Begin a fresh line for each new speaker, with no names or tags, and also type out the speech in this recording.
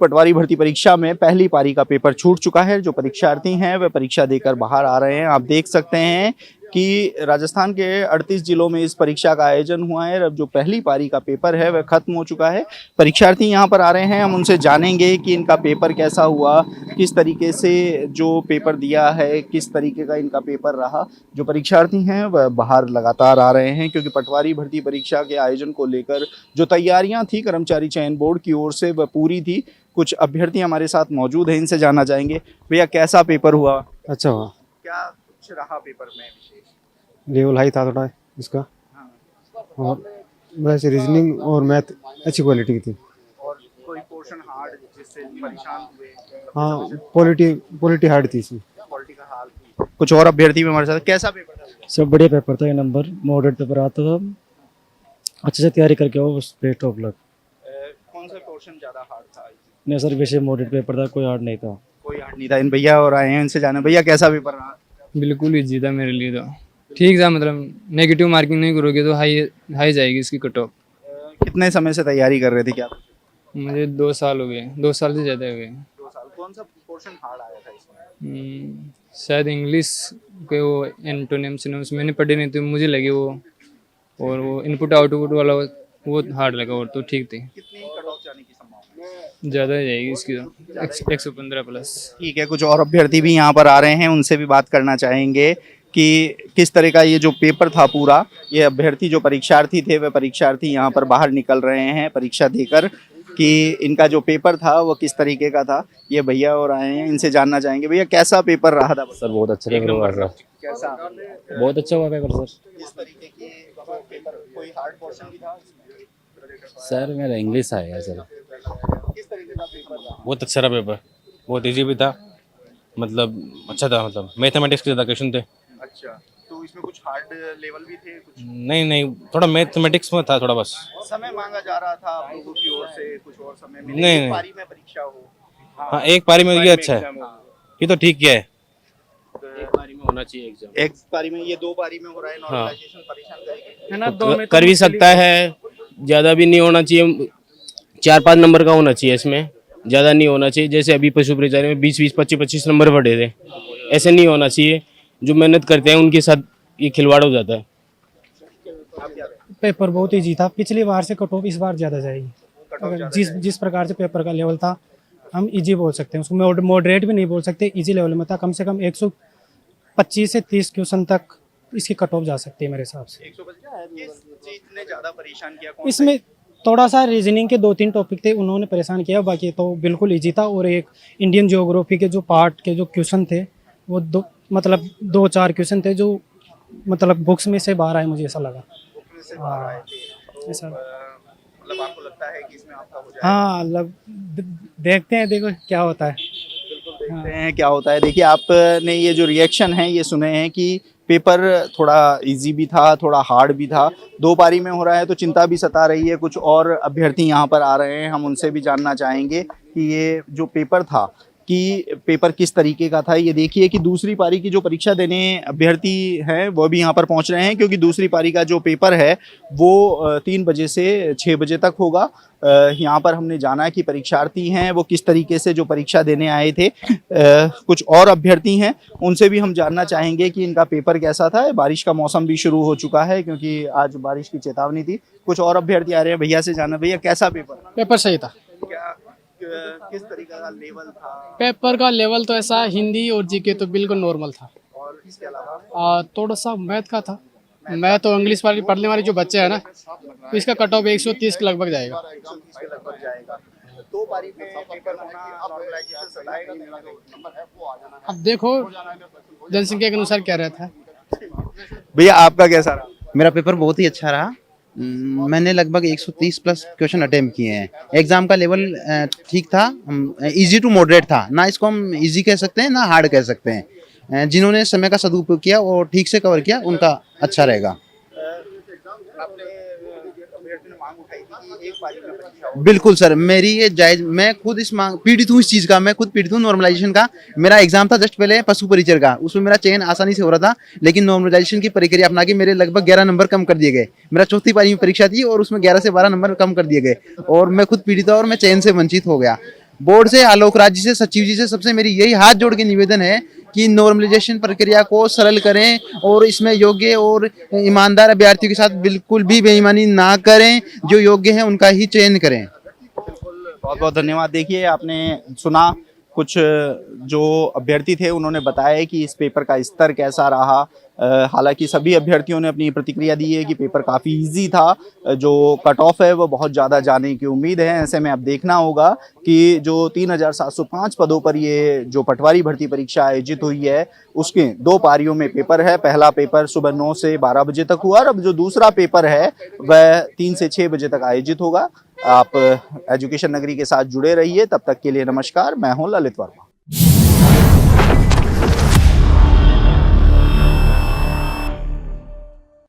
पटवारी भर्ती परीक्षा में पहली पारी का पेपर छूट चुका है। जो परीक्षार्थी हैं वे परीक्षा देकर बाहर आ रहे हैं। आप देख सकते हैं कि राजस्थान के 38 जिलों में इस परीक्षा का आयोजन हुआ है। अब जो पहली पारी का पेपर है वह खत्म हो चुका है। परीक्षार्थी यहां पर आ रहे हैं, हम उनसे जानेंगे कि इनका पेपर कैसा हुआ, किस तरीके से जो पेपर दिया है, किस तरीके का इनका पेपर रहा। जो परीक्षार्थी हैं वह बाहर लगातार आ रहे हैं क्योंकि पटवारी भर्ती परीक्षा के आयोजन को लेकर जो तैयारियां थी कर्मचारी चयन बोर्ड की ओर से वह पूरी थी। कुछ अभ्यर्थी हमारे साथ मौजूद हैं, इनसे जानना चाहेंगे। भैया कैसा पेपर हुआ?
अच्छा हुआ।
क्या कुछ रहा पेपर में विशेष?
लेवल हाई था थोड़ा इसका।
हाँ।
और वैसे रीजनिंग और मैथ अच्छी क्वालिटी की थी।
और कोई पोर्शन हार्ड जिससे परेशान हुए?
हाँ, पॉलिटी हार्ड थी इसमें।
क्वालिटी का हाल थी। कुछ और अभ्यर्थी भी हमारे साथ। कैसा पेपर था?
सब बढ़िया पेपर था। ये नंबर मॉडरेट पेपर आता था, अच्छे से तैयारी करके आओ, बेस्ट ऑफ लक।
कौन सा पोर्शन ज्यादा हार्ड था?
नहीं सर, वैसे मॉडरेट पेपर था, कोई हार्ड नहीं था।
कोई हार्ड नहीं था। इन भैया और आए हैं, इनसे जाना। भैया कैसा पेपर रहा?
बिल्कुल इजी था मेरे लिए। तो ठीक था, मतलब नेगेटिव मार्किंग नहीं करोगे तो हाई हाई जाएगी इसकी कट ऑफ।
कितने समय से तैयारी कर रहे थे क्या?
मुझे 2 साल हो गए, 2 साल से ज़्यादा हो गए।
2 साल। कौन सा पोर्शन हार्ड आया था इसमें?
शायद इंग्लिश के वो एंटोनिम सिनोनिम्स मैंने पढ़े नहीं थे, मुझे लगे वो। और वो इनपुट आउटपुट वाला वो हार्ड लगा, और तो ठीक थी।
कितनी कट ऑफ जाने की संभावना?
ज़्यादा ही जाएगी इसकी तो 115 प्लस।
ठीक है, कुछ और अभ्यर्थी भी यहाँ पर आ रहे हैं, उनसे भी बात करना चाहेंगे कि किस तरह का ये जो पेपर था पूरा। ये अभ्यर्थी जो परीक्षार्थी थे वे परीक्षार्थी यहाँ पर बाहर निकल रहे हैं परीक्षा देकर कि इनका जो पेपर था वो किस तरीके का था। ये भैया और आए हैं, इनसे जानना चाहेंगे। भैया कैसा पेपर रहा था?
सर बहुत अच्छा पेपर हुआ सर।
कैसा?
बहुत अच्छा हुआ पेपर सर।
किस तरीके की पेपर? कोई हार्ड पोर्शन भी था
सर मेरा इंग्लिश आएगा सर।
किस तरीके का पेपर था?
बहुत अच्छा रहा पेपर, बहुत इजी भी था, मतलब अच्छा था। मतलब मैथमेटिक्स के ज़्यादा क्वेश्चन थे।
अच्छा, तो इसमें कुछ हार्ड लेवल भी थे कुछ?
नहीं, थोड़ा मैथमेटिक्स में था थोड़ा बस।
समय मांगा जा रहा था आप लोगों की ओर से, कुछ और समय मिले?
नहीं,
एक
नहीं।
पारी में परीक्षा हो।
हाँ, एक पारी में ये अच्छा है, ये तो ठीक किया है।
एक बारी में होना चाहिए एग्जाम।
एक पारी में, ये 2 पारी में हो रहा है। नॉर्मलाइजेशन परेशान करेगी
है ना,
कर भी सकता है, ज़्यादा भी नहीं होना चाहिए। 4-5 नंबर का होना चाहिए इसमें, ज़्यादा नहीं होना चाहिए। जैसे अभी पशु परिचारी में 20-20, 25-25 नंबर पड़े थे, ऐसे नहीं होना चाहिए। जो मेहनत करते हैं उनके साथ ये खिलवाड़ हो जाता है।
पेपर बहुत ईजी था। पिछली बार से कट ऑफ इस बार ज़्यादा जाएगी। अगर जिस प्रकार से पेपर का लेवल था, हम इजी बोल सकते हैं उसको, मॉडरेट भी नहीं बोल सकते, इजी लेवल में था। कम से कम 125 से 30 क्वेश्चन तक इसकी कट ऑफ जा सकती है मेरे हिसाब से।
150 इतने ज्यादा परेशान किया? कौन
इसमें थोड़ा सा रीजनिंग के 2-3 टॉपिक थे, उन्होंने परेशान किया, बाकी तो बिल्कुल ईजी था। और एक इंडियन ज्योग्राफी के जो पार्ट के जो क्वेश्चन थे वो 2-4 क्वेश्चन थे जो मतलब बुक्स में से बाहर आए, मुझे ऐसा लगा।
से बाहर आए थे? तो,
ऐसा
मतलब आपको लगता है कि इसमें आपका हो जाएगा?
हाँ, देखते हैं, देखो क्या होता है।
बिल्कुल देखते हैं क्या होता है। देखिए, आपने ये जो रिएक्शन है ये सुने हैं कि पेपर थोड़ा इजी भी था, थोड़ा हार्ड भी था। 2 पारी में हो रहा है तो चिंता भी सता रही है। कुछ और अभ्यर्थी यहाँ पर आ रहे हैं, हम उनसे भी जानना चाहेंगे कि ये जो पेपर था कि पेपर किस तरीके का था। ये देखिए कि दूसरी पारी की जो परीक्षा देने अभ्यर्थी हैं वो भी यहाँ पर पहुँच रहे हैं क्योंकि दूसरी पारी का जो पेपर है वो 3 बजे से 6 बजे तक होगा। यहाँ पर हमने जाना कि परीक्षार्थी हैं वो किस तरीके से जो परीक्षा देने आए थे। कुछ और अभ्यर्थी हैं, उनसे भी हम जानना चाहेंगे कि इनका पेपर कैसा था। बारिश का मौसम भी शुरू हो चुका है क्योंकि आज बारिश की चेतावनी थी। कुछ और अभ्यर्थी आ रहे हैं, भैया से जाना। भैया कैसा पेपर?
पेपर सही था।
क्या किस तरीके का लेवल था?
पेपर का लेवल तो ऐसा, हिंदी और जीके तो बिल्कुल नॉर्मल था।
और इसके अलावा
थोड़ा सा मैथ का था। मैथ और इंग्लिश वाली पढ़ने वाले जो बच्चे हैं ना, तो इसका कट ऑफ 130 के लगभग जाएगा।
130 के लगभग जाएगा। 2 पारी में पेपर होना नॉर्मलाइजेशन सताएगा नहीं?
अब देखो जनसंख्या के अनुसार क्या रहता है।
भैया आपका कैसा रहा?
मेरा पेपर बहुत ही अच्छा रहा। मैंने लगभग 130 प्लस क्वेश्चन अटेम्प्ट किए हैं। एग्जाम का लेवल ठीक था, इजी टू मॉडरेट था। ना इसको हम इजी कह सकते हैं ना हार्ड कह सकते हैं। जिन्होंने समय का सदुपयोग किया और ठीक से कवर किया उनका अच्छा रहेगा।
आपने अभ्यर्थी ने मांग उठाई थी कि एक पारी में परीक्षा हो।
बिल्कुल सर, मेरी ये जायज, मैं खुद पीड़ित हूँ इस चीज़ का। मैं खुद पीड़ित हूँ नॉर्मलाइजेशन का। मेरा एग्जाम था जस्ट पहले पशु परिचर का, उसमें मेरा चयन आसानी से हो रहा था, लेकिन नॉर्मलाइजेशन की प्रक्रिया अपना के मेरे लगभग 11 नंबर कम कर दिए गए। मेरा चौथी पारी में परीक्षा थी और उसमें 11 से 12 नंबर कम कर दिए गए और मैं खुद पीड़ित था और मैं चयन से वंचित हो गया। बोर्ड से, आलोक राज जी से, सचिव जी से सबसे मेरी यही हाथ जोड़ के निवेदन है कि नॉर्मलाइजेशन प्रक्रिया को सरल करें और इसमें योग्य और ईमानदार अभ्यर्थियों के साथ बिल्कुल भी बेईमानी ना करें, जो योग्य है उनका ही चयन करें।
बहुत बहुत धन्यवाद। देखिए आपने सुना कुछ जो अभ्यर्थी थे उन्होंने बताया कि इस पेपर का स्तर कैसा रहा। हालांकि सभी अभ्यर्थियों ने अपनी प्रतिक्रिया दी है कि पेपर काफ़ी इजी था, जो कट ऑफ है वो बहुत ज़्यादा जाने की उम्मीद है। ऐसे में अब देखना होगा कि जो 3705 पदों पर ये जो पटवारी भर्ती परीक्षा आयोजित हुई है उसके 2 पारियों में पेपर है। पहला पेपर सुबह 9 से 12 बजे तक हुआ और अब जो दूसरा पेपर है वह 3 से 6 बजे तक आयोजित होगा। आप एजुकेशन नगरी के साथ जुड़े रहिए। तब तक के लिए नमस्कार। मैं हूं ललित वर्मा।